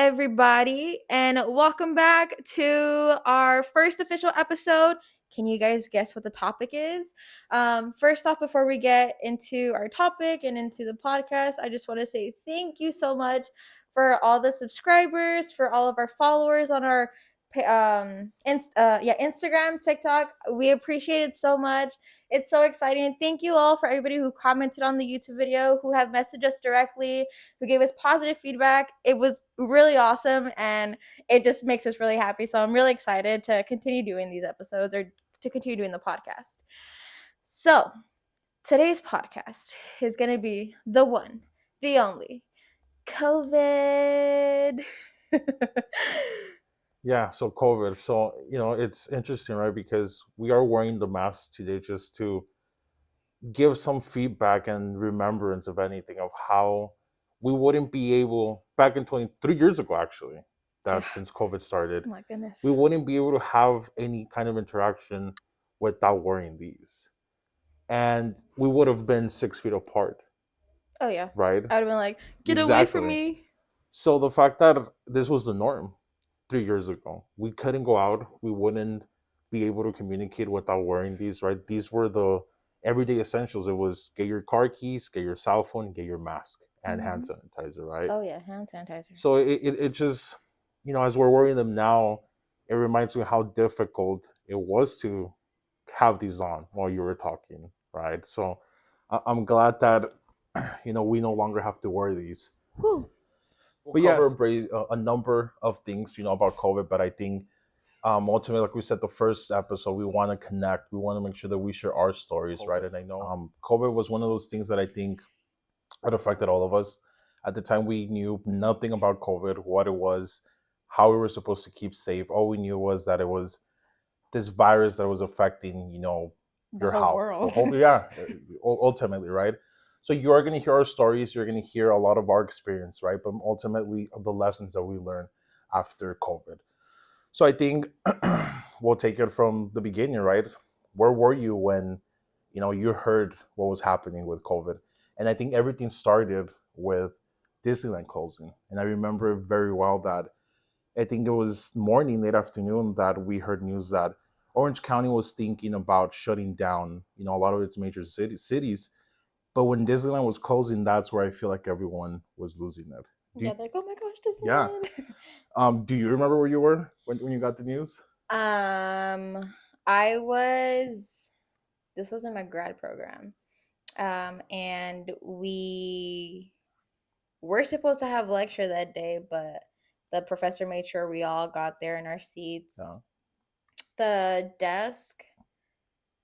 everybody, and welcome back to our first official episode. Can you guys guess what the topic is? First off, before we get into our topic and into the podcast, I just want to say thank you so much for all the subscribers, for all of our followers on our Instagram, TikTok. We appreciate it so much. It's so exciting. And thank you all for everybody who commented on the YouTube video, who have messaged us directly, who gave us positive feedback. It was really awesome and it just makes us really happy. So I'm really excited to continue doing these episodes or to continue doing the podcast. So today's podcast is going to be the one, the only COVID. Yeah, so COVID. So, it's interesting, right? Because we are wearing the mask today just to give some feedback and remembrance of anything of how we wouldn't be able, back in 23 years ago, actually, that Yeah. since COVID started, Oh my goodness. we wouldn't be able to have any kind of interaction without wearing these. And we would have been 6 feet apart, Oh yeah. right? I would have been like, get away from Exactly. me. So the fact that this was the norm 3 years ago, we couldn't go out, we wouldn't be able to communicate without wearing these, right? These were the everyday essentials. It was get your car keys, get your cell phone, get your mask, and hand sanitizer, right? Oh yeah, hand sanitizer. So it just, as we're wearing them now, it reminds me how difficult it was to have these on while you were talking, right? So I'm glad that, we no longer have to wear these. Whew. But cover a number of things, about COVID. But I think ultimately, like we said, the first episode, we want to connect. We want to make sure that we share our stories, right? And I know COVID was one of those things that I think it affected all of us. At the time, we knew nothing about COVID, what it was, how we were supposed to keep safe. All we knew was that it was this virus that was affecting, your whole health. world. Ultimately, right? So you are going to hear our stories. You're going to hear a lot of our experience, right? But ultimately, the lessons that we learned after COVID. So I think we'll take it from the beginning, right? Where were you when, you heard what was happening with COVID? And I think everything started with Disneyland closing. And I remember very well that I think it was morning, late afternoon, that we heard news that Orange County was thinking about shutting down, a lot of its major cities. But when Disneyland was closing, that's where I feel like everyone was losing it. Yeah, like, oh my gosh, Yeah. Disneyland. Do you remember where you were when you got the news? I was this was in my grad program. And we were supposed to have lecture that day, but the professor made sure we all got there in our seats. Yeah. The desk,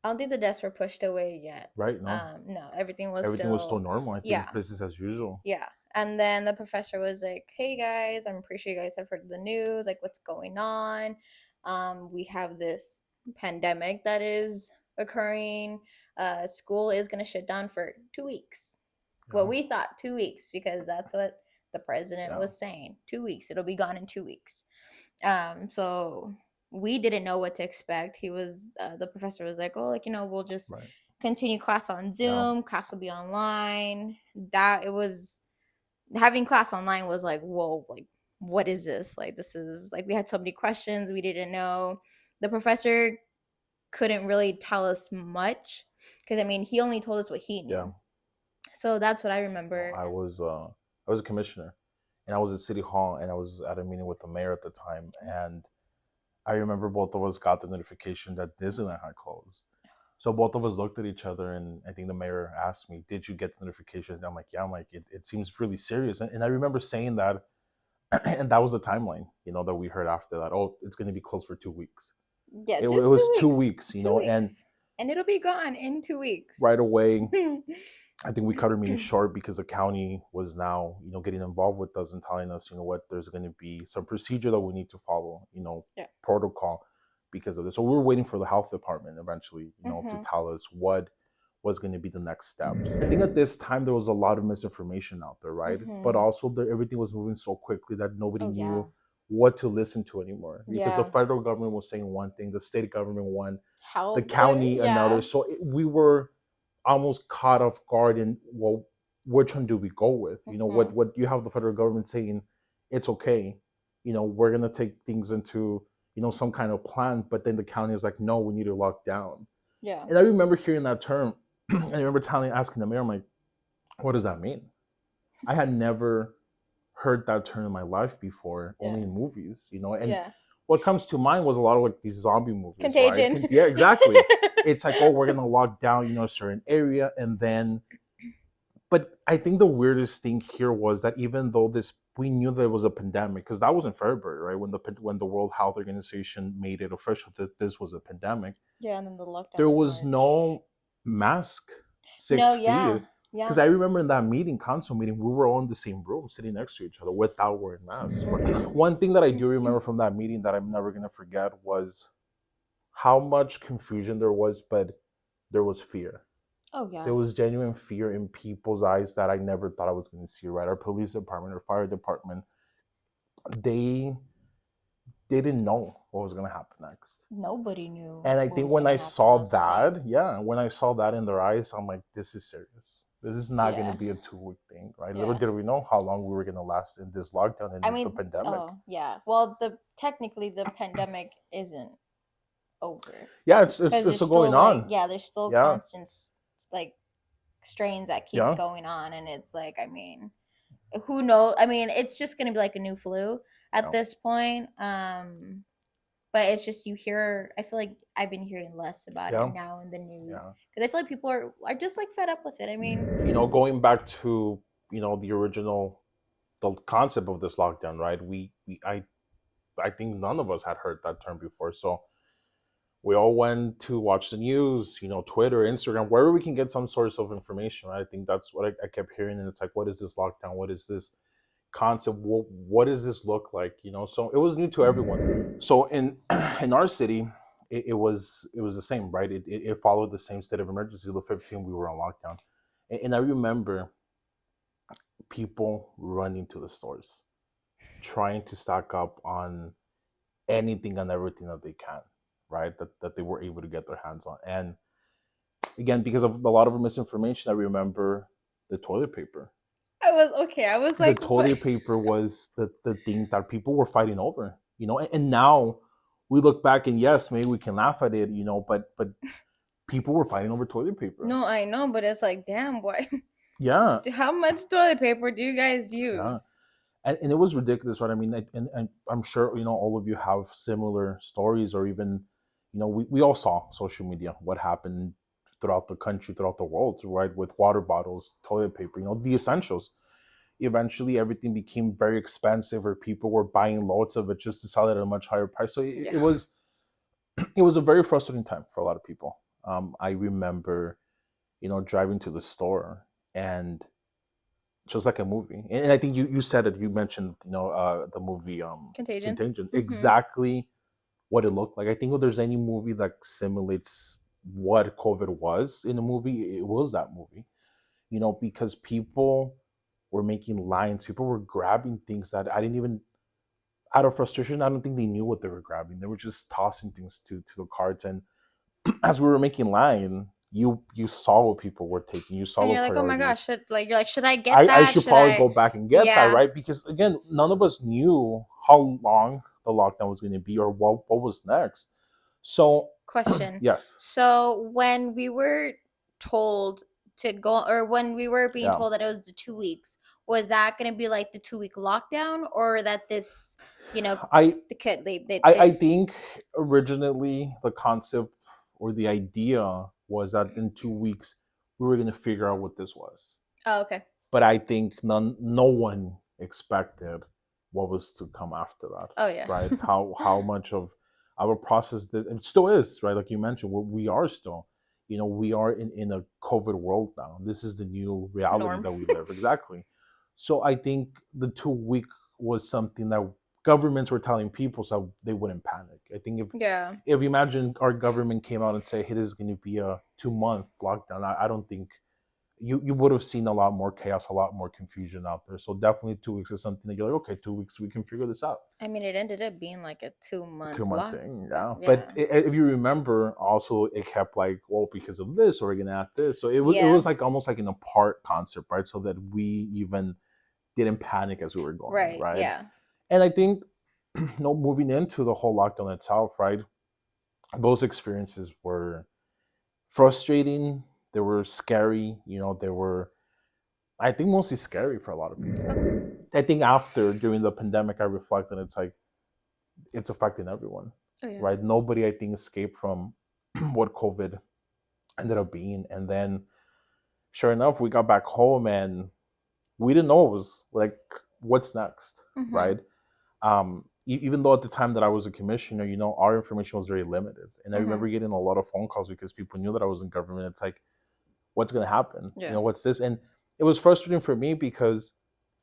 I don't think the desks were pushed away yet. Right? No. No, everything was still normal. I think business as usual. Yeah. And then the professor was like, hey guys, I'm pretty sure you guys have heard the news, like what's going on. We have this pandemic that is occurring. School is going to shut down for 2 weeks. Well, we thought 2 weeks because that's what the president was saying. 2 weeks. It'll be gone in 2 weeks. So we didn't know what to expect. The professor was like, oh, like, we'll just continue class on Zoom. Class will be online. Having class online was like, whoa, like, what is this? Like, this is like, we had so many questions we didn't know. The professor couldn't really tell us much because, he only told us what he knew. Yeah. So that's what I remember. I was a commissioner, and I was at City Hall, and I was at a meeting with the mayor at the time, and I remember both of us got the notification that Disneyland had closed. So both of us looked at each other, and I think the mayor asked me, did you get the notification? And I'm like, yeah. I'm like, it seems really serious. And I remember saying that, and that was the timeline, that we heard after that. Oh, it's going to be closed for 2 weeks. Yeah, it was 2 weeks, and it'll be gone in 2 weeks. Right away, I think we cut our meeting short because the county was now, getting involved with us and telling us, what, there's going to be some procedure that we need to follow, protocol because of this. So we were waiting for the health department eventually, to tell us what was going to be the next steps. I think at this time there was a lot of misinformation out there, right? But also everything was moving so quickly that nobody knew what to listen to anymore because the federal government was saying one thing, the state government one, the county another. So we were almost caught off guard in, well, which one do we go with? What you have the federal government saying it's okay, we're going to take things into, some kind of plan. But then the county is like, no, we need to lock down. Yeah. And I remember hearing that term. And I remember asking the mayor, I'm like, what does that mean? I had never heard that term in my life before, Yeah. only in movies, and Yeah. what comes to mind was a lot of like these zombie movies. Contagion. Right? Yeah, exactly. It's like, oh, we're gonna lock down, a certain area, and then. But I think the weirdest thing here was that even though we knew there was a pandemic, because that was in February, right? When the World Health Organization made it official that this was a pandemic. Yeah, and then the lockdown. There was no mask 6 feet. Yeah. Because I remember in that council meeting, we were all in the same room, sitting next to each other without wearing masks. One thing that I do remember from that meeting that I'm never going to forget was how much confusion there was, but there was fear. Oh, yeah. There was genuine fear in people's eyes that I never thought I was going to see, right? Our police department, our fire department, they didn't know what was going to happen next. Nobody knew. And I think when I saw that, when I saw that in their eyes, I'm like, this is serious. This is not going to be a 2-week thing, right? Little did we know how long we were going to last in this lockdown and the pandemic. Oh, yeah. Well, technically the pandemic isn't over. Yeah, it's still going on. There's still constant like strains that keep going on, and it's like, I mean, who knows? I mean, it's just going to be like a new flu at this point. But it's just I feel like I've been hearing less about it now in the news. Because I feel like people are just like fed up with it. I mean, going back to, the concept of this lockdown, right? I think none of us had heard that term before. So we all went to watch the news, Twitter, Instagram, wherever we can get some source of information, right? I think that's what I kept hearing. And it's like, what is this lockdown? What is this concept? What does this look like? So it was new to everyone. So in our city, it was the same, right? It followed the same state of emergency. The 15 we were on lockdown, and I remember people running to the stores, trying to stock up on anything and everything that they can, right? That they were able to get their hands on. And again, because of a lot of misinformation, I remember the toilet paper. I was like, the toilet paper was the thing that people were fighting over, and now we look back and yes, maybe we can laugh at it, but people were fighting over toilet paper. No, I know, but it's like, damn, why? Yeah. How much toilet paper do you guys use? Yeah. And it was ridiculous, right? I mean, and I'm sure, all of you have similar stories, or even, we all saw social media, what happened throughout the country, throughout the world, right? With water bottles, toilet paper, the essentials. Eventually, everything became very expensive, or people were buying loads of it just to sell it at a much higher price. So it was a very frustrating time for a lot of people. I remember, driving to the store, and just like a movie. And I think you said it. You mentioned, the movie Contagion. Mm-hmm. Exactly what it looked like. I think if there's any movie that simulates what COVID was in a movie, it was that movie. Because people were making lines. People were grabbing things that I didn't even, out of frustration, I don't think they knew what they were grabbing. They were just tossing things to the carts. And as we were making line, you saw what people were taking. You saw. And you're like, oh my gosh, should I get that? I should probably go back and get that, right? Because again, none of us knew how long the lockdown was going to be, or what was next. So, question. Yes. So when we were told to go, or when we were being told that it was the 2 weeks, was that going to be like the 2-week lockdown, or that this, I think originally the concept or the idea was that in 2 weeks we were going to figure out what this was. Oh, okay. But I think no one expected what was to come after that. Oh yeah. Right? How much of our process this, it still is, right? Like you mentioned, we are still, we are in a COVID world now. This is the new reality that we live. Exactly. So I think the 2-week was something that governments were telling people so they wouldn't panic. I think if you imagine our government came out and say, hey, this is going to be a 2-month lockdown, I don't think you would have seen a lot more chaos, a lot more confusion out there. So definitely 2 weeks is something that you're like, okay, 2 weeks, we can figure this out. I mean, it ended up being like a 2-month thing, yeah. But if you remember, also it kept like, well, because of this, we're gonna add this. So it was like almost like an apart concept, right? So that we even didn't panic as we were going, right? Yeah. And I think moving into the whole lockdown itself, right? Those experiences were frustrating. They were scary. They were, I think, mostly scary for a lot of people. I think after during the pandemic, I reflected. It's like it's affecting everyone, Oh yeah. right? Nobody, I think, escaped from what COVID ended up being. And then, sure enough, we got back home and we didn't know it was like what's next, Mm-hmm. right? Even though at the time that I was a commissioner, our information was very limited, and I Mm-hmm. remember getting a lot of phone calls because people knew that I was in government. It's like, what's going to happen? Yeah. What's this? And it was frustrating for me because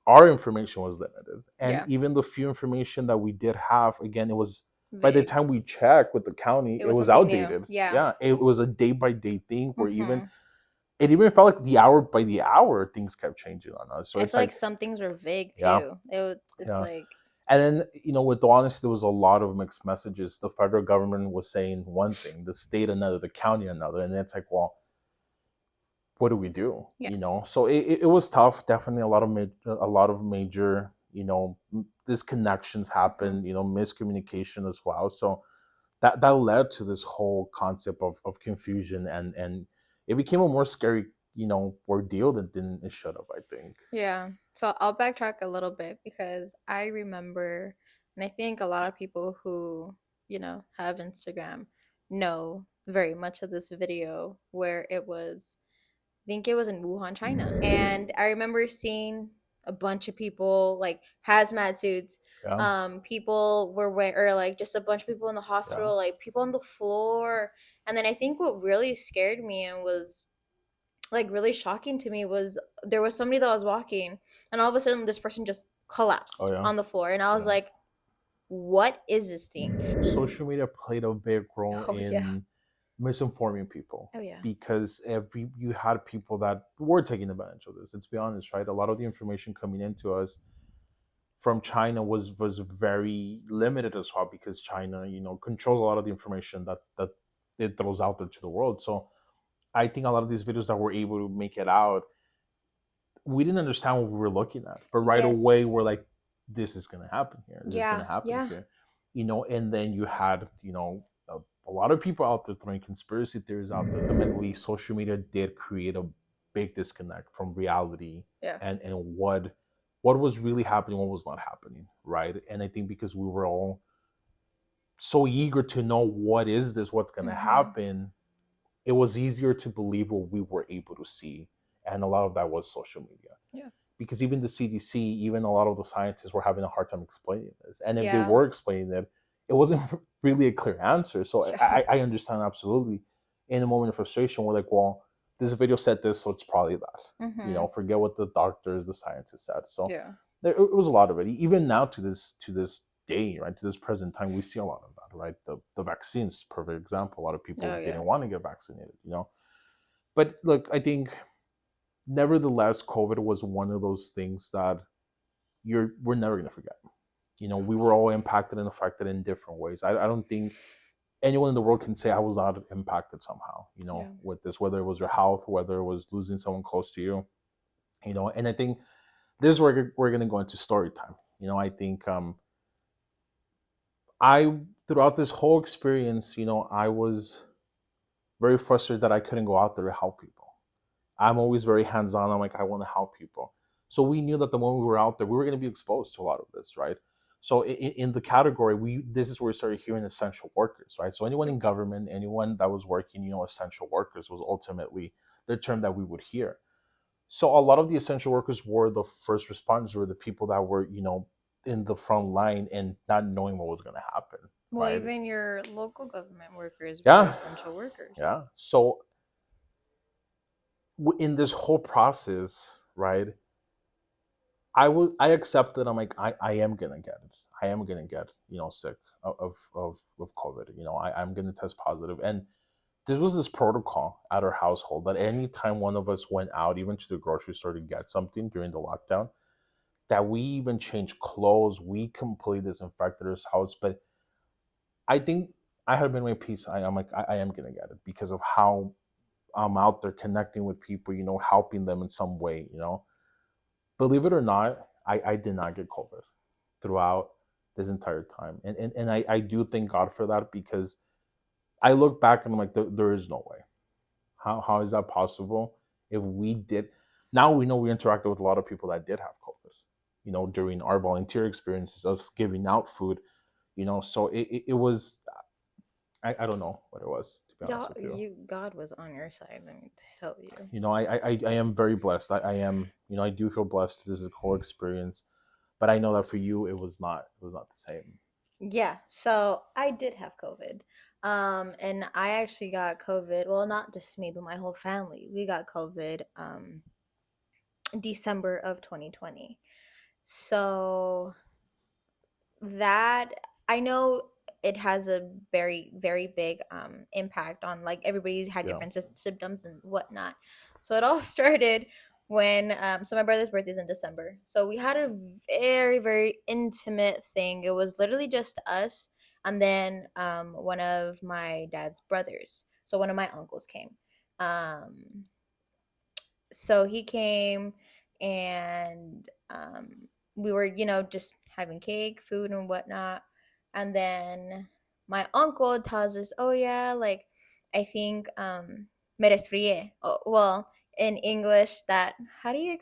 our information was limited, and Yeah. even the few information that we did have, again, it was by the Vague. time we checked with the county, It it was was something new. outdated. Yeah. Yeah, it was a day by day thing where Mm-hmm. it even felt like the hour by the hour things kept changing on us. So I it's feel like like, some things were vague yeah, too. It's yeah. like, And then, with the honesty, there was a lot of mixed messages. The federal government was saying one thing, the state another, the county another, and it's like, well, what do we do? yeah. So it was tough. Definitely a lot of major, disconnections Mm-hmm. happened. Miscommunication as well. So that led to this whole concept of confusion, and it became a more scary, ordeal than it should have, I think. Yeah. So I'll backtrack a little bit because I remember, and I think a lot of people who, have Instagram know very much of this video where it was, I think it was in Wuhan, China. And I remember seeing a bunch of people like hazmat suits. Yeah, People were wearing, or like just a bunch of people in the yeah, hospital, like people on the floor. And then I think what really scared me and was like really shocking to me was there was somebody that was walking and all of a sudden this person just oh collapsed yeah, on the floor and I was yeah. like, what is this thing? Social media played a big role Oh yeah. in misinforming people, Oh yeah. because you had people that were taking advantage of this. Let's be honest, right? A lot of the information coming into us from China was very limited as well, because China, controls a lot of the information that it throws out there to the world. So I think a lot of these videos that were able to make it out, we didn't understand what we were looking at, but right Yes. away we're like, this is going to happen here, this is going Yeah. to happen Yeah. here. And then you had, a lot of people out there throwing conspiracy theories out there. Ultimately, social media did create a big disconnect from reality, Yeah. and what was really happening, what was not happening, right? And I think because we were all so eager to know what is this, what's going to Mm-hmm. happen, it was easier to believe what we were able to see. And a lot of that was social media, Yeah. because even the CDC, even a lot of the scientists were having a hard time explaining this. And if they Yeah. were explaining it, it wasn't really a clear answer. So Yeah. I understand absolutely. In a moment of frustration, we're like, well, this video said this, so it's probably that. Mm-hmm. Forget what the doctors, the scientists said. So Yeah. it was a lot of it. Even now to this day, right, to this present time, we see a lot of that, right? The vaccines, perfect example. A lot of people Oh yeah. didn't want to get vaccinated, But look, I think nevertheless, COVID was one of those things that we're never gonna forget. We were all impacted and affected in different ways. I don't think anyone in the world can say I was not impacted somehow, Yeah. with this, whether it was your health, whether it was losing someone close to you, and I think this is where we're gonna go into story time. I think I throughout this whole experience, I was very frustrated that I couldn't go out there to help people. I'm always very hands on. I'm like, I want to help people. So we knew that the moment we were out there, we were going to be exposed to a lot of this, right? So in the category, this is where we started hearing essential workers, right? So anyone in government, anyone that was working, essential workers was ultimately the term that we would hear. So a lot of the essential workers were the first responders, were the people that were, in the front line and not knowing what was going to happen, Well, right? even your local government workers were Yeah, essential workers. yeah. So in this whole process, right? I accepted. I'm like, I am gonna get it. I am gonna get, sick of COVID. I'm gonna test positive. And there was this protocol at our household that anytime one of us went out, even to the grocery store to get something during the lockdown, that we even changed clothes, we completely disinfected our house. But I think I had been my peace. I'm like, I am gonna get it because of how I'm out there connecting with people, helping them in some way. Believe it or not, I did not get COVID throughout this entire time. And I do thank God for that, because I look back and I'm like, there is no way. How is that possible? If we did, now we know we interacted with a lot of people that did have COVID, during our volunteer experiences, us giving out food, so it was, I don't know what it was, to be honest God, with you. God was on your side. Let me tell you. I am very blessed. I am, I do feel blessed. This is a cool experience, but I know that for you, it was not the same. Yeah, so I did have COVID. And I actually got COVID. Well, not just me, but my whole family. We got COVID December of 2020. So that I know it has a very, very big impact on, like, everybody's had Yeah. different symptoms and whatnot. So it all started when so my brother's birthday is in December. So we had a very, very intimate thing. It was literally just us and then one of my dad's brothers. So one of my uncles came. Um so he came and we were, just having cake, food, and whatnot. And then my uncle tells us, oh, yeah, like, I think me resfrié. Oh, well, in English, that, how do you,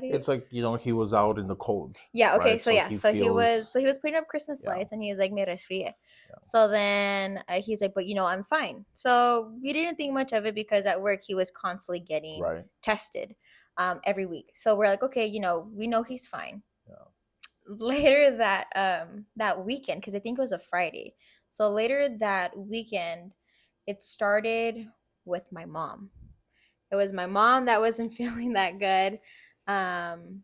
It's like, he was out in the cold, yeah, okay, right? so So yeah, he so feels, he was putting up Christmas yeah, lights and he was like, me resfrié. yeah, So then he's like, but I'm fine. So we didn't think much of it because at work he was constantly getting right, tested every week. So we're like, okay, we know he's fine. yeah, Later that weekend, because I think it was a Friday. So later that weekend, it started with my mom. It was my mom that wasn't feeling that good. And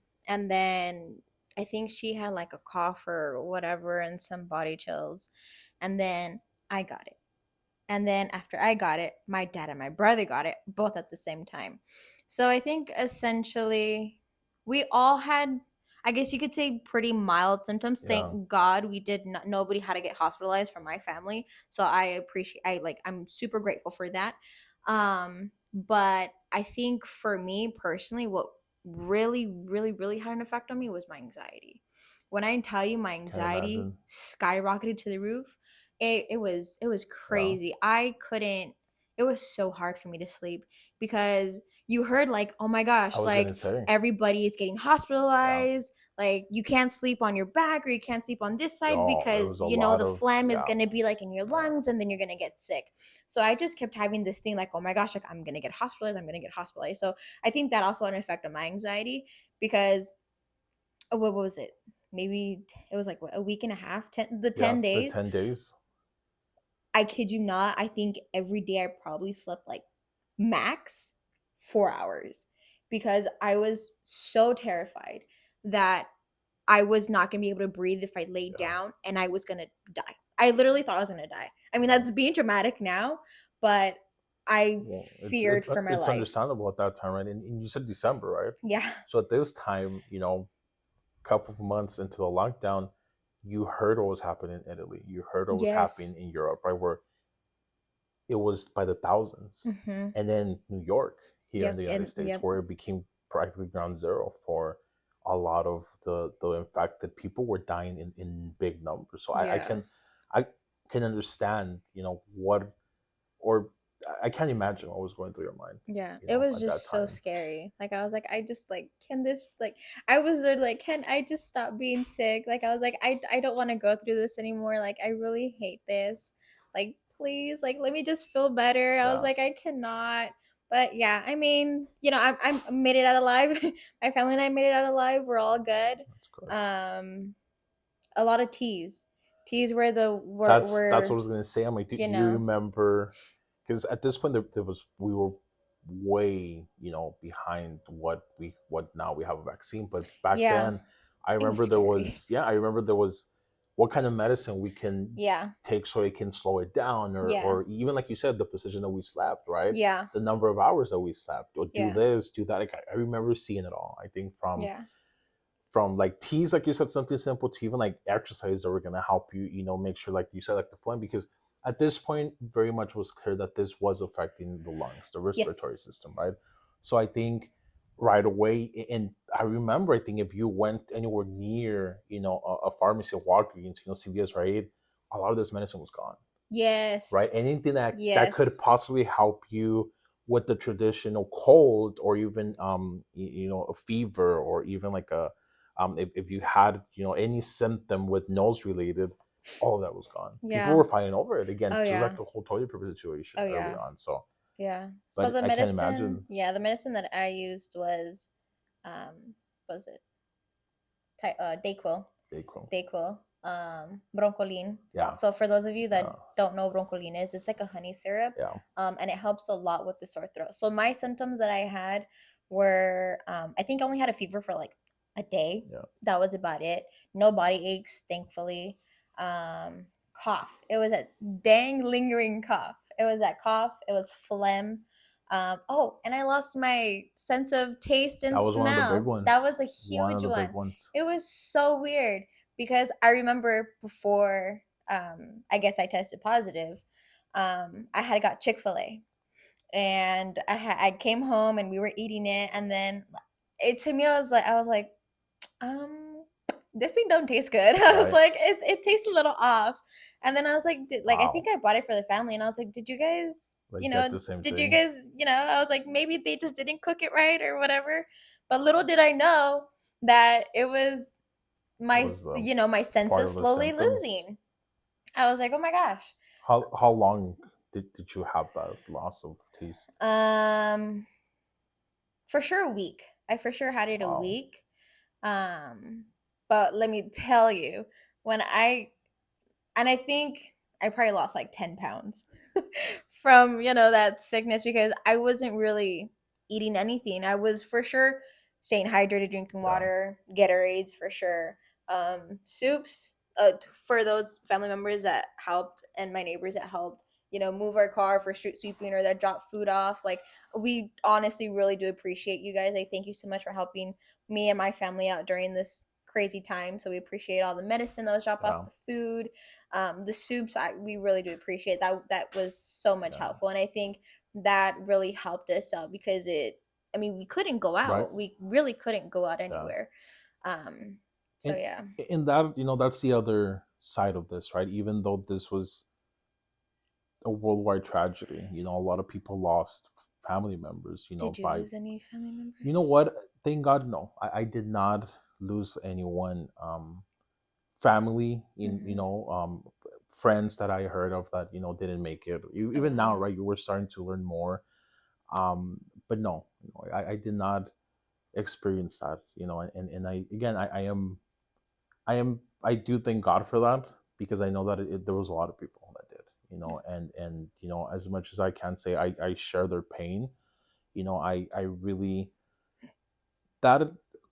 then I think she had like a cough or whatever and some body chills. And then I got it. And then after I got it, my dad and my brother got it both at the same time. So I think essentially we all had, I guess you could say, pretty mild symptoms. yeah. Thank God we did not, nobody had to get hospitalized from my family. So I'm super grateful for that. But I think for me personally, what really, really, really had an effect on me was my anxiety. When I tell you my Can I anxiety imagine? skyrocketed to the roof, it was Yeah, crazy. I couldn't, it was so hard for me to sleep because you heard, like, oh my I gosh, was gonna like, say, everybody is getting yeah. hospitalized, like you can't sleep on your back or you can't sleep on this side Oh, it because was a lot the of, phlegm is yeah, going to be like in your yeah, lungs and then you're going to get sick. So I just kept having this thing like, oh my gosh, like I'm going to get hospitalized, I'm going to get hospitalized. So I think that also had an effect on my anxiety because what was it, maybe it was like what, a week and a half, the yeah. 10 The days. 10 days. I kid you not. I think every day I probably slept like max 4 hours because I was so terrified that I was not going to be able to breathe if I laid Yeah, down and I was going to die. I literally thought I was going to die. I mean, yeah. that's being dramatic now, but I Well, feared for my it's life. understandable at that time, right? And you said December, right? Yeah. So at this time, couple of months into the lockdown, you heard what was happening in Italy. You heard what was happening Yes. in Europe, right? Where it was by the thousands. Mhm. And then New York, here in Yep, the United and States, yep. where it became practically ground zero for a lot of the infected people were dying in big numbers. So Yeah. I can understand, what, or I can't imagine what was going through your mind, Yeah, it was at that just so time. scary. Like I was like, I just like, can this like, I was there like, can I just stop being sick? Like I was like, I don't want to go through this anymore. Like I really hate this. Like please, like let me just feel better. I was Yeah, like, I cannot. But yeah, I mean, I made it out alive. My family and I made it out alive. We're all good. that's good. Um, a lot of teas. Teas were the That's what I were was gonna say. I'm like, do you you know remember? Because at this point, there was we were way, behind what now we have a vaccine. But back yeah, then, I it was remember there scary. was, yeah, I remember there was what kind of medicine we can Yeah, take so it can slow it down, yeah, or even like you said, the position that we slept, right? yeah, The number of hours that we slept, or do yeah. this, do that. Like, I remember seeing it all. I think Yeah. from like teas, like you said, something simple, to even like exercise that were gonna help you, make sure, like you said, like the phlegm, because at this point, very much was clear that this was affecting the lungs, the respiratory Yes. system, right? So I think right away, and I remember, I think if you went anywhere near, a pharmacy, Walgreens, CVS, right, a lot of this medicine was gone, Yes. right? Anything that could Yes. possibly help you with the traditional cold, or even a fever, or even like a if you had any symptom with nose related, all of that was gone. People Yeah. were fighting over it again, Oh just like yeah. the whole toilet paper situation Oh early yeah. on. So, Yeah. So but the I can't medicine, imagine. yeah, the medicine that I used was, what was it Dayquil. Dayquil. Dayquil, broncholine. Yeah, So for those of you that yeah, don't know what broncholine is, it's like a honey syrup, yeah, and it helps a lot with the sore throat. So my symptoms that I had were, I think I only had a fever for like a day. yeah. That was about it. No body aches, thankfully. Um, Cough. It was a dang lingering cough. It was that cough. It was phlegm. Oh, and I lost my sense of taste That and was one of the big smell. That was ones. a One huge of the big one. ones. It was so weird because I remember before, I guess I tested positive, I had got Chick-fil-A, and I came home and we were eating it, and then it to me I was like, um this thing don't taste good. I was Right. like, it tastes a little off. And then I was like, I think Wow. I bought it for the family, and I was like, did you guys, Like, get the same did you thing. guys, I was like, maybe they just didn't cook it right or whatever. But little did I know that it was It my, was my part senses of the slowly symptoms. losing. I was like, oh my gosh. How long did you have that loss of taste? Um, for sure a week. I for sure had it a Wow. week. Um, but let me tell you, when I think I probably lost like 10 pounds from, that sickness, because I wasn't really eating anything. I was for sure staying hydrated, drinking Yeah. water, Gatorades for sure, soups, for those family members that helped and my neighbors that helped, move our car for street sweeping, or that dropped food off. Like, we honestly really do appreciate you guys. Like, thank you so much for helping me and my family out during this crazy time. So we appreciate all the medicine that was dropped off, Yeah. the food, the soups. We really do appreciate that. That was so much Yeah. helpful, and I think that really helped us out because I mean, we couldn't go Right. out. We really couldn't go out Yeah. anywhere. Um, so And yeah. that, that's the other side of this, right? Even though this was a worldwide tragedy, a lot of people lost family members, Did you by, lose any family you know members? what? Thank God, no. I did not lose anyone. Family, Mm-hmm. friends that I heard of that didn't make it. Oh Even now, wow. right? You were starting to learn more. But no, I did not experience that. And I, again, I do thank God for that, because I know that there was a lot of people that did. And as much as I can say I share their pain. I really, that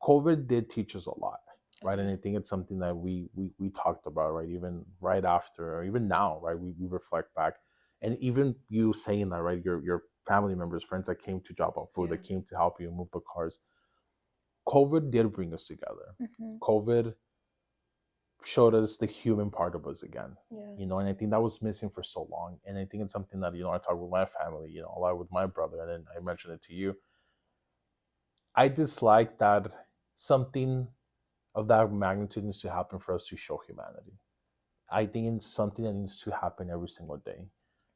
COVID did teach us a lot, Oh right? And yeah. I think it's something that we talked about, right? Even right after, or even now, right? We reflect back, and even you saying that, right? Your family members, friends that came to drop off food, Yeah. that came to help you move the cars. COVID did bring us together. Mm-hmm. COVID showed us the human part of us again. Yeah. And I think that was missing for so long. And I think it's something that I talk with my family, a lot with my brother, and then I mentioned it to you. I dislike that something of that magnitude needs to happen for us to show humanity. I think it's something that needs to happen every single day.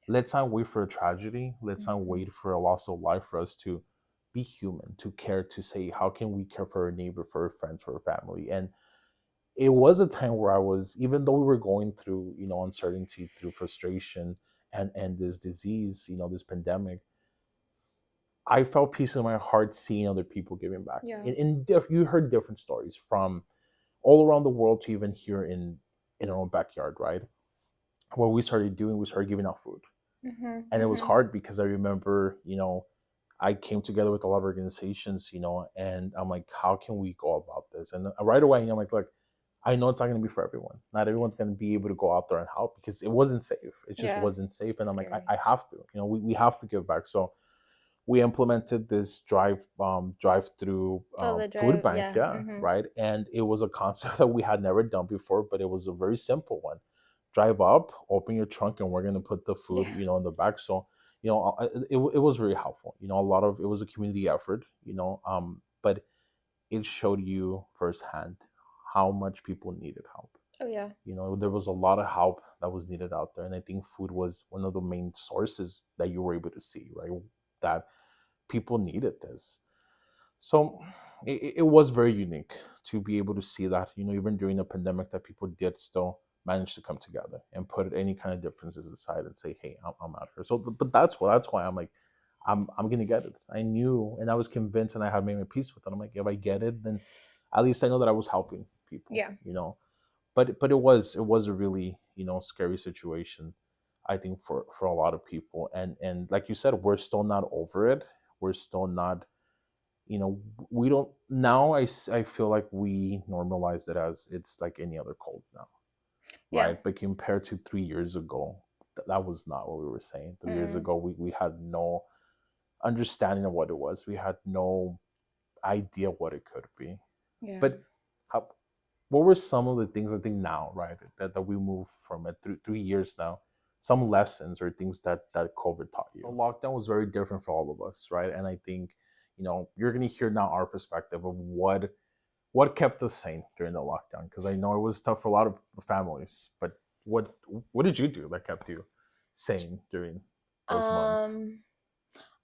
Let's not wait for a tragedy. Let's not Mm-hmm. wait for a loss of life for us to be human, to care, to say, how can we care for our neighbor, for our friends, for our family? And it was a time where I was, even though we were going through, uncertainty, through frustration, and this disease, this pandemic, I felt peace in my heart seeing other people giving back. Yeah. You heard different stories from all around the world to even here in our own backyard, right? What we started doing, we started giving out food, Mm-hmm. and it was Mm-hmm. hard because I remember, I came together with a lot of organizations, and I'm like, how can we go about this? And right away, I'm like, look, I know it's not going to be for everyone. Not everyone's going to be able to go out there and help, because it wasn't safe. It just Yeah. wasn't safe. And I'm like, Scary. I have to, we have to give back. So we implemented this drive through Oh, the food drive. bank, Yeah. yeah, Mm-hmm. right. And it was a concept that we had never done before, but it was a very simple one. Drive up, open your trunk, and we're going to put the food, Yeah. in the back. So it was very helpful. A lot of it was a community effort, but it showed you firsthand how much people needed help. Oh yeah. There was a lot of help that was needed out there, and I think food was one of the main sources that you were able to see, right? That people needed this. So it was very unique to be able to see that, even during the pandemic, that people did still manage to come together and put any kind of differences aside and say, hey, I'm out here. So, but that's why I'm like, I'm gonna get it. I knew, and I was convinced, and I had made my peace with it. I'm like, if I get it, then at least I know that I was helping people. Yeah. But it was a really, scary situation, I think, for a lot of people. And like you said, we're still not over it. We're still not, you know we don't now. I feel like we normalize it as it's like any other cold now, Yeah. right? But compared to 3 years ago, that was not what we were saying. 3 years Mm. ago, we had no understanding of what it was. We had no idea what it could be. Yeah. But how, what were some of the things, I think, now, right, that we move from it through 3 years now? Some lessons or things that COVID taught you. The lockdown was very different for all of us, right? And I think, you're gonna hear now our perspective of what kept us sane during the lockdown, because I know it was tough for a lot of families. But what what did you do that kept you sane during those months? Um,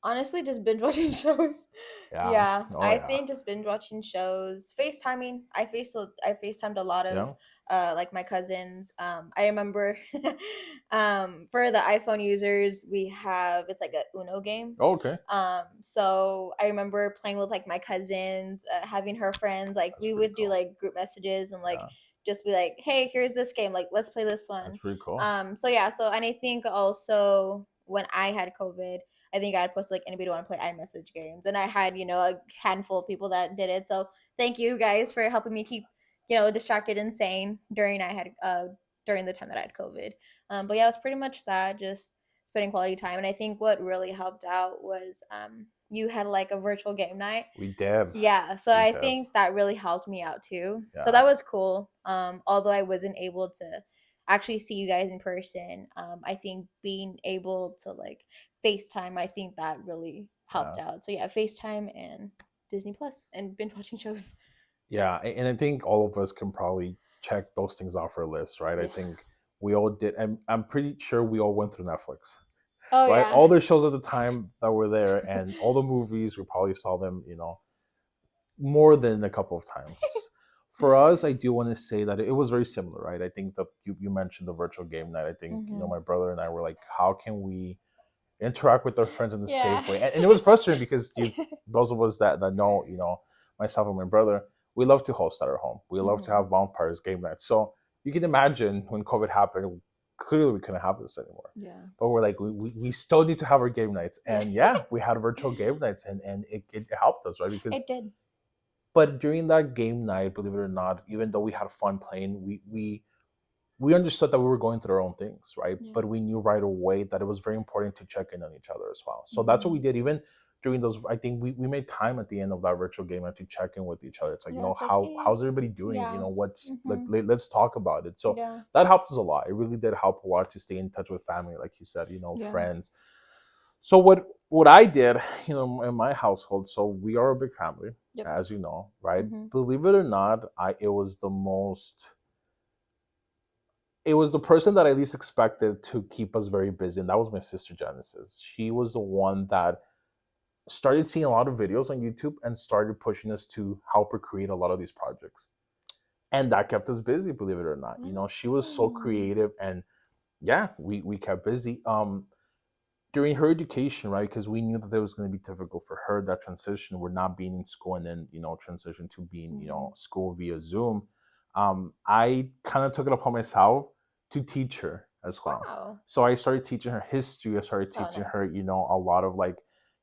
Honestly, just binge watching shows. Yeah. Yeah, Oh I yeah. think just binge watching shows, FaceTiming. I FaceTimed a lot of Yeah. like my cousins. I remember for the iPhone users, we have it's like a Uno game. Oh, okay. So I remember playing with like my cousins, having her friends. Like That's we pretty would do cool. like group messages and like Yeah. just be like, "Hey, here's this game. Like let's play this That's one." pretty cool. So yeah, so and I think also when I had COVID, I think I had posted like anybody want to play iMessage games, and I had a handful of people that did it. So thank you guys for helping me keep distracted and sane during the time that I had COVID. But yeah, it was pretty much that, just spending quality time. And I think what really helped out was you had like a virtual game night. We did. Yeah, so We I did. think that really helped me out too. So Yeah. that was cool. Although I wasn't able to actually see you guys in person, I think being able to like FaceTime, I think that really helped Yeah. out. So yeah, FaceTime and Disney Plus and binge watching shows. Yeah, and I think all of us can probably check those things off our list, right? I Yeah. think we all did. I'm pretty sure we all went through Netflix, Oh right? yeah. All the shows at the time that were there, and all the movies, we probably saw them, more than a couple of times. For us, I do want to say that it was very similar, right? I think that you mentioned the virtual game night. I think, Hmm. my brother and I were like, how can we interact with our friends in a Yeah. safe way? And it was frustrating because those of us that know, myself and my brother, we love to host at our home. We love to Hmm. have bonfires, game nights. So you can imagine when COVID happened, clearly we couldn't have this anymore. Yeah. But we're like, we still need to have our game nights. And yeah, we had virtual game nights, and it helped us, right? Because It did. but during that game night, believe it or not, even though we had fun playing, we understood that we were going through our own things, right? Yeah. But we knew right away that it was very important to check in on each other as well. So that's what we Hmm. did. Even during those, I think we made time at the end of that virtual game to check in with each other. It's like, Yeah, it's like, how's hey. everybody doing? Yeah. What's like, Hmm. let's talk about it. So Yeah. that helped us a lot. It really did help a lot to stay in touch with family, like you said, Yeah. friends. So what I did, in my household, so we are a big family, Yep. as you know, right? Hmm. Believe it or not, it was the person that I least expected to keep us very busy, and that was my sister Genesis. She was the one that started seeing a lot of videos on YouTube and started pushing us to help her create a lot of these projects. And that kept us busy, believe it or not. She was so Mm. creative, and yeah, we kept busy. During her education, right? Because we knew that it was going to be difficult for her, that transition, we're not being in school and then, transition to being, Mhm. school via Zoom. I kind of took it upon myself to teach her as well. Wow. So I started teaching her history. I started Oh, teaching her, nice. a lot of like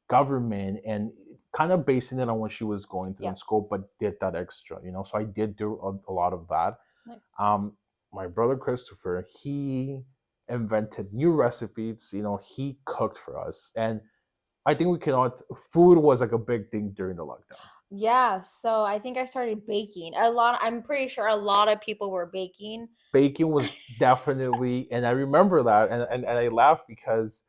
government, and kind of basing it on what she was going through Yeah. in school, but did that extra. So I did do a lot of that. Nice. My brother Christopher, he invented new recipes. He cooked for us, and I think we cannot. Food was like a big thing during the lockdown. Yeah, so I think I started baking. I'm pretty sure a lot of people were baking. Baking was definitely, and I remember that, and I laugh because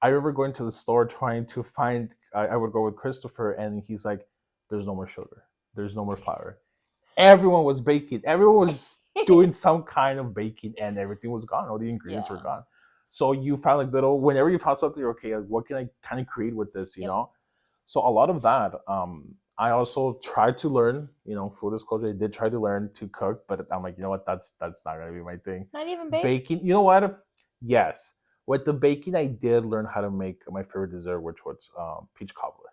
I remember going to the store trying to find. I would go with Christopher, and he's like, "There's no more sugar." There's no more flour. Everyone was baking. Everyone was doing some kind of baking, and everything was gone. All the ingredients were Yeah. gone. So you found like little. Whenever you found something, okay, like, what can I kind of create with this? You Yep. know. So a lot of that. I also tried to learn. You know, full disclosure, I did try to learn to cook, but I'm like, you know what? That's not gonna be my thing. Not even bake. Baking. You know what? Yes. With the baking, I did learn how to make my favorite dessert, which was peach cobbler.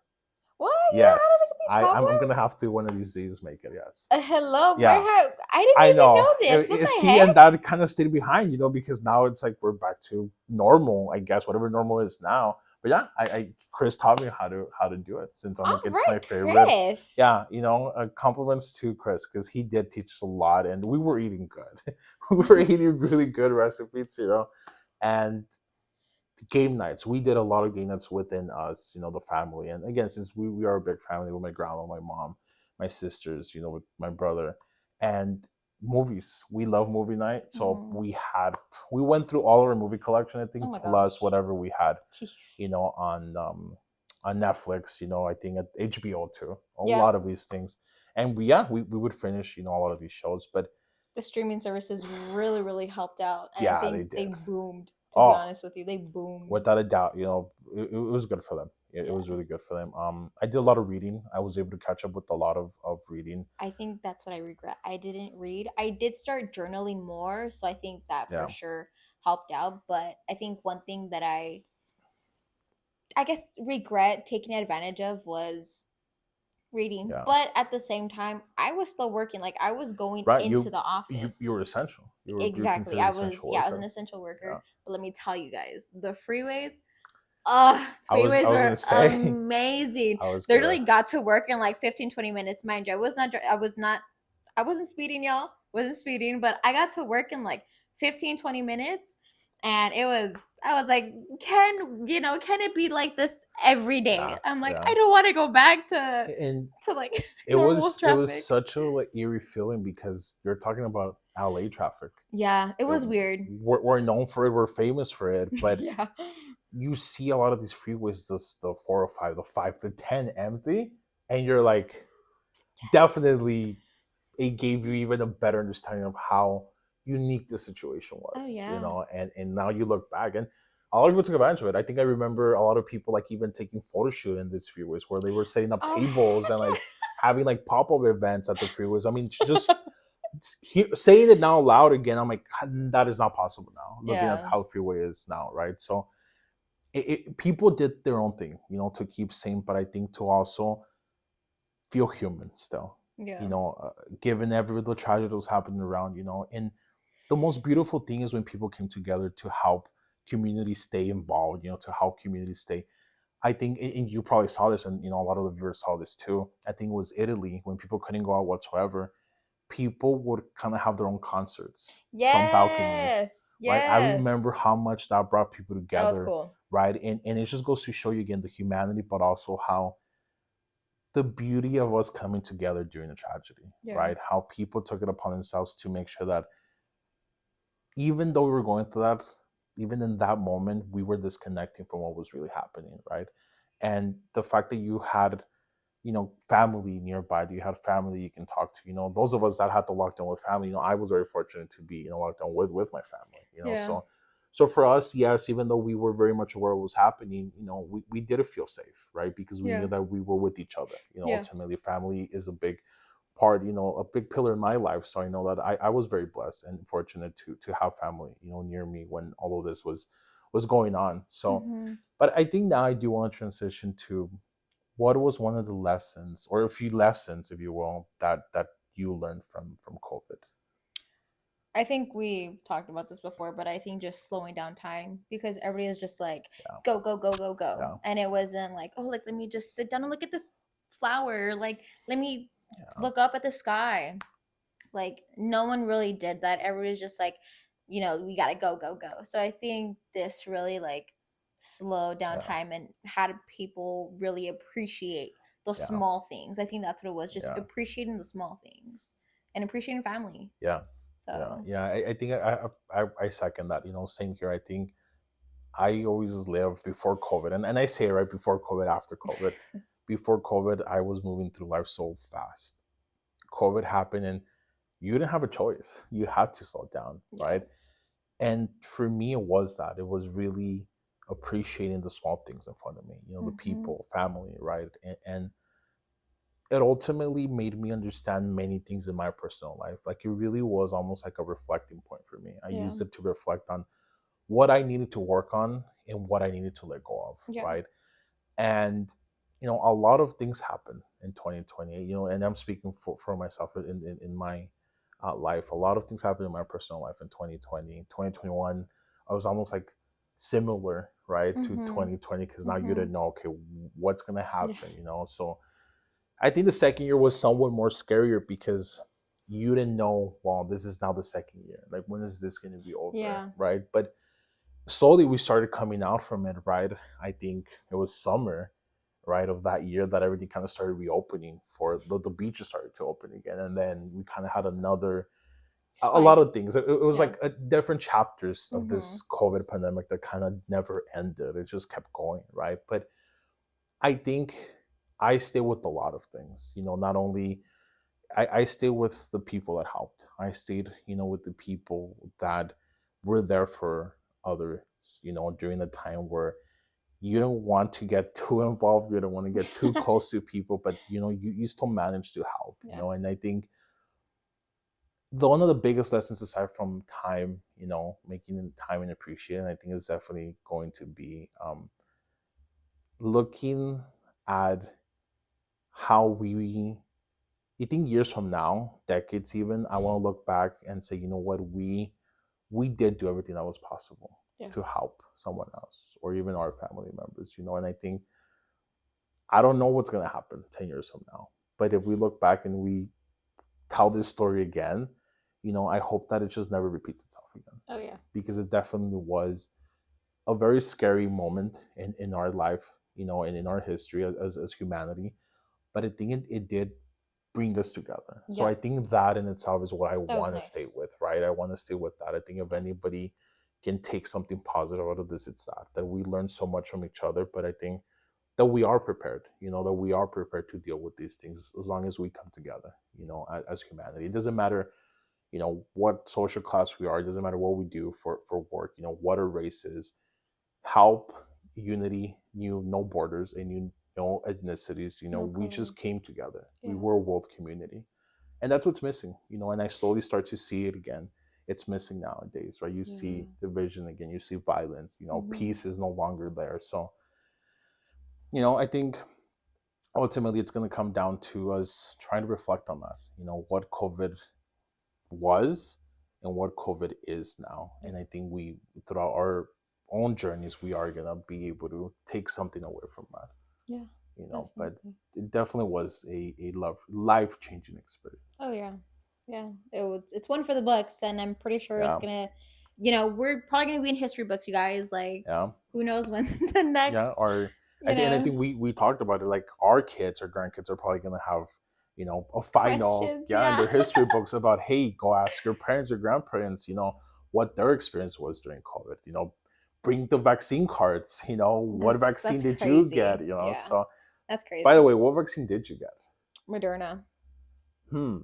What? You know how to make Yes, a peach I'm gonna cobbler? have to one of these days make it. Yes. Hello, where Yeah, have I didn't I even know. know this. What the See, and heck? that kind of stayed behind, you know, because now it's like we're back to normal, I guess, whatever normal is now. But yeah, Chris taught me how to do it since I'm All like it's right, my favorite. Chris. Yeah, you know, compliments to Chris because he did teach us a lot, and we were eating good. We were eating really good recipes, you know, and game nights. We did a lot of game nights within us, you know, the family. And again, since we are a big family with my grandma, my mom, my sisters, you know, with my brother, and movies. We love movie night. So Mhm. we went through all of our movie collection, I Oh think, my plus gosh. whatever we had, Jeez. you know, on Netflix, you know, I think at HBO too. A Yeah, lot of these things. And we would finish, you know, a lot of these shows. But the streaming services really, really helped out, and I yeah, they think they did. boomed. To be Oh, honest with you, they boomed. without a doubt, you know, it was good for them. It Yeah. was really good for them. I did a lot of reading. I was able to catch up with a lot of reading. I think that's what I regret. I didn't read. I did start journaling more, so I think that for Yeah, sure helped out. But I think one thing that I guess regret taking advantage of was reading. yeah. But at the same time, I was still working. Like I was going Right. into the You office. were essential. You're Exactly. considered I was, essential yeah, I was an worker. essential Yeah. worker. But let me tell you guys, the freeways, I freeways was were gonna say amazing. I was Literally gonna got to work in like 15, 20 minutes. Mind you, I wasn't speeding, y'all. Wasn't speeding, but I got to work in like 15, 20 minutes. And I was like, can it be like this every day? yeah, I'm like, yeah. I don't want to go back And to like normal it was traffic. such a like eerie feeling because you're talking about LA traffic. Yeah, it Uh, was weird. We're known for it. We're famous for it, but Yeah. you see a lot of these freeways, the 405, the 5 to 10 empty, and you're like, Yes. definitely, it gave you even a better understanding of how unique the situation Oh was, you yeah. know. And now you look back, and a lot of people took advantage of it. I think I remember a lot of people like even taking photo shoot in these freeways where they were setting up Oh tables and heck like having like pop-up events at the freeways. I mean, just saying it now loud again, I'm like, "God, that is not possible now. Looking at yeah. how freeway is now, right?" So people did their own thing, you know, to keep sane, but I think to also feel human still, you Yeah. know, given every little tragedy that was happening around, you know. And the most beautiful thing is when people came together to help communities stay involved, you know, to help communities stay. I think, and you probably saw this, and you know, a lot of the viewers saw this too. I think it was Italy when people couldn't go out whatsoever. People would kind of have their own concerts from balconies, Yes. right? I remember Yes. how much that brought people That was together, cool. right? And it just goes to show you again the humanity, but also how the beauty of us coming together during a tragedy, Yeah. right? How people took it upon themselves to make sure that even though we were going through that, even in that moment, we were disconnecting from what was really happening, right? And the fact that you had, you know, family nearby, that you had family you can talk to, you know, those of us that had to lock down with family, you know, I was very fortunate to be, you know, locked down with my family, you know. Yeah. So for us, yes, even though we were very much aware of what was happening, you know, we did feel safe, right? Because we knew Yeah. that we were with each other. You know, Yeah. ultimately family is a big part, you know, a big pillar in my life. So I know that I was very blessed and fortunate to have family, you know, near me when all of this was going on. So, Mm-hmm. but I think now I do want to transition to what was one of the lessons, or a few lessons, if you will, that you learned from COVID. I think we talked about this before, but I think just slowing down time because everybody is just like Yeah, go, go, go, go, go. yeah, And it wasn't like, oh, like let me just sit down and look at this flower. Like let me yeah, look up at the sky. Like no one really did that. Everybody's just like, we gotta go, go, go. So I think this really like slowed down yeah, time and had people really appreciate those yeah, small things. I think that's what it was, just yeah, appreciating the small things and appreciating family. yeah, yeah, So yeah. I think I second that. You know, same here. I think I always lived before COVID, and I say right before COVID, after COVID. Before COVID, I was moving through life so fast, COVID happened, and you didn't have a choice. You had to slow down, Yeah. right? And for me, it was that. It was really appreciating the small things in front of me, the Mm-hmm. people, family, right? And it ultimately made me understand many things in my personal life. Like it really was almost like a reflecting point for me. I Yeah. used it to reflect on what I needed to work on and what I needed to let go of, Yeah. right? And a lot of things happened in 2020. And I'm speaking for myself in my life. A lot of things happened in my personal life in 2020. 2021, I was almost like similar, right, to Mm-hmm. 2020, because now you Mm-hmm. didn't know, okay, what's gonna Yeah. happen, so I think the second year was somewhat more scarier because you didn't know, well, this is now the second year. Like, when is this going to be over, Yeah. right? But slowly we started coming out from it, right? I think it was summer, right, of that year that everything kind of started reopening. For the beaches started to open again, and then we kind of had another a lot Spike. of things. It was Yeah. like different chapters of Mm-hmm. this COVID pandemic that kind of never ended. It just kept going, right? But I think I stay with a lot of things. Not only I stay with the people that helped. I stayed, with the people that were there for others, during the time where you don't want to get too involved, you don't want to get too close to people, but you still manage to help, Yeah. and I think one of the biggest lessons aside from time, making time and appreciating, I think is definitely going to be looking at how we you think years from now, decades even, I want to look back and say, you know what, we did do everything that was possible Yeah. to help someone else or even our family members, and I think I don't know what's gonna happen 10 years from now. But if we look back and we tell this story again, I hope that it just never repeats itself again. Oh yeah. Because it definitely was a very scary moment in our life, and in our history as humanity. But I think it did bring us together. So Yeah. I think that in itself is what I That was want to stay nice. with, right? I want to stay with that. I think if Yeah. anybody can take something positive out of this, it's that we learn so much from each other. But I think that we are prepared, that we are prepared to deal with these things as long as we come together, as humanity. It doesn't matter, what social class we are. It doesn't matter what we do for work, what our race is. Help, unity, knew no borders, and knew no ethnicities. No We just colors. came together. We Yeah. were a world community, and that's what's missing. And I slowly start to see it again. It's missing nowadays, right? You Yeah. see division again. You see violence. Mm-hmm. Peace is no longer there. So, I think ultimately it's going to come down to us trying to reflect on that. What COVID was and what COVID is now. Yeah. And I think throughout our own journeys, we are going to be able to take something away from that, Yeah. but Definitely. it definitely was a life changing experience. Oh yeah. Yeah. It's one for the books, and I'm pretty sure it's Yeah. gonna, we're probably gonna be in history books, you guys. Like, Yeah. who knows when the Yeah. next, Or I think we talked about it. Like our kids or grandkids are probably going to have a final, questions. in Yeah. their history books about, hey, go ask your parents or grandparents, what their experience was during COVID. Bring the vaccine cards. What vaccine That's did you get? crazy. Yeah. So That's by the crazy. way, what vaccine did you get? Moderna. Hmm.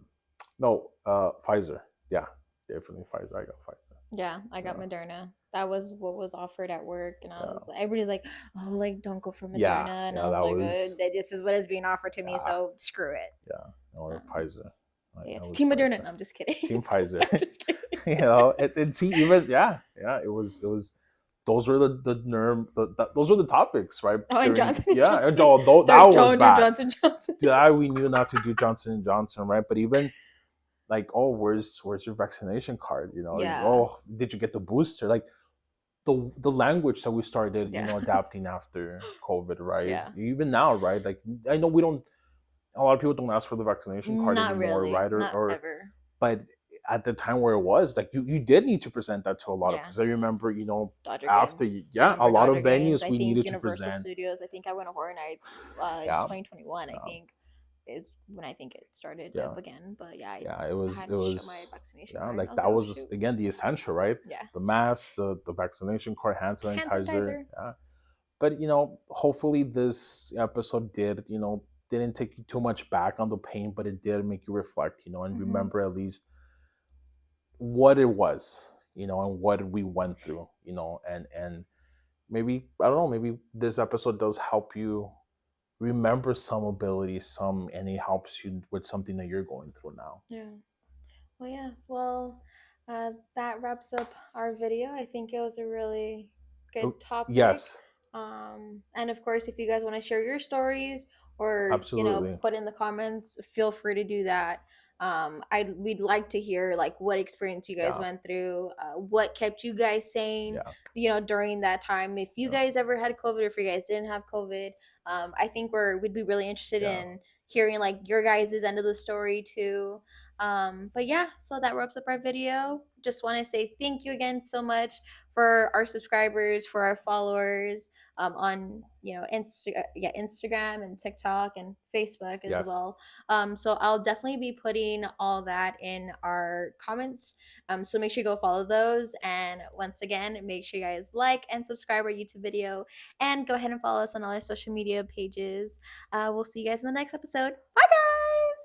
No, Pfizer. Yeah, definitely Pfizer. I got Pfizer. Yeah, I got Yeah, Moderna. That was what was offered at work, and I yeah, was like, everybody's like, "Oh, like don't go for yeah, Moderna," and I yeah. was That like, was "This is what is being offered to me, yeah, so screw it." yeah. No, Um, Pfizer. yeah, I was Team Moderna. Pfizer. No, I'm just kidding. Team Pfizer. I'm just kidding. And see, even yeah, it was. Those were the nerve. Those were the topics, right? Oh, and During Johnson and and Johnson. that was Don't do bad. Johnson Johnson. That we knew not to do Johnson and Johnson, right? But even like, oh, where's your vaccination card? Yeah, Oh, did you get the booster? Like the language that we started, yeah, adapting after COVID, right? yeah. Even now, right? Like I know we don't. A lot of people don't ask for the vaccination card Not anymore, really. right? Not Or ever. but at the time where it was, like you did need to present that to a lot of, Yeah. because I remember, Dodger after, games. I a remember lot Dodger of games. venues I we think needed to Universal present. Studios. I think I went to Horror Nights in Yeah, 2021. I yeah, think is when I think it started yeah, up again. But yeah, yeah. It I was had it to show my was vaccination yeah, card, and I like was like, that oh was shoot. again the essential, right? Yeah. The mask, the vaccination card, hand Hand sanitizer. sanitizer. Yeah. But hopefully this episode did didn't take you too much back on the pain, but it did make you reflect, and Mm-hmm. remember at least what it was, and what we went through, and maybe, I don't know, maybe this episode does help you remember some abilities, and it helps you with something that you're going through now. Yeah. Well, yeah. Well, that wraps up our video. I think it was a really Oh, good topic. yes, And of course, if you guys want to share your stories or, absolutely. put in the comments, feel free to do that. We'd like to hear like what experience you guys Yeah, went through, what kept you guys sane, yeah, during that time. If you yeah, guys ever had COVID, or if you guys didn't have COVID, I think we'd be really interested yeah. in hearing like your guys' end of the story too. But yeah, so that wraps up our video. Just want to say thank you again so much for our subscribers, for our followers, on Instagram and TikTok and Facebook as Yes. well. So I'll definitely be putting all that in our comments. So make sure you go follow those. And once again, make sure you guys like and subscribe our YouTube video, and go ahead and follow us on all our social media pages. We'll see you guys in the next episode. Bye, guys.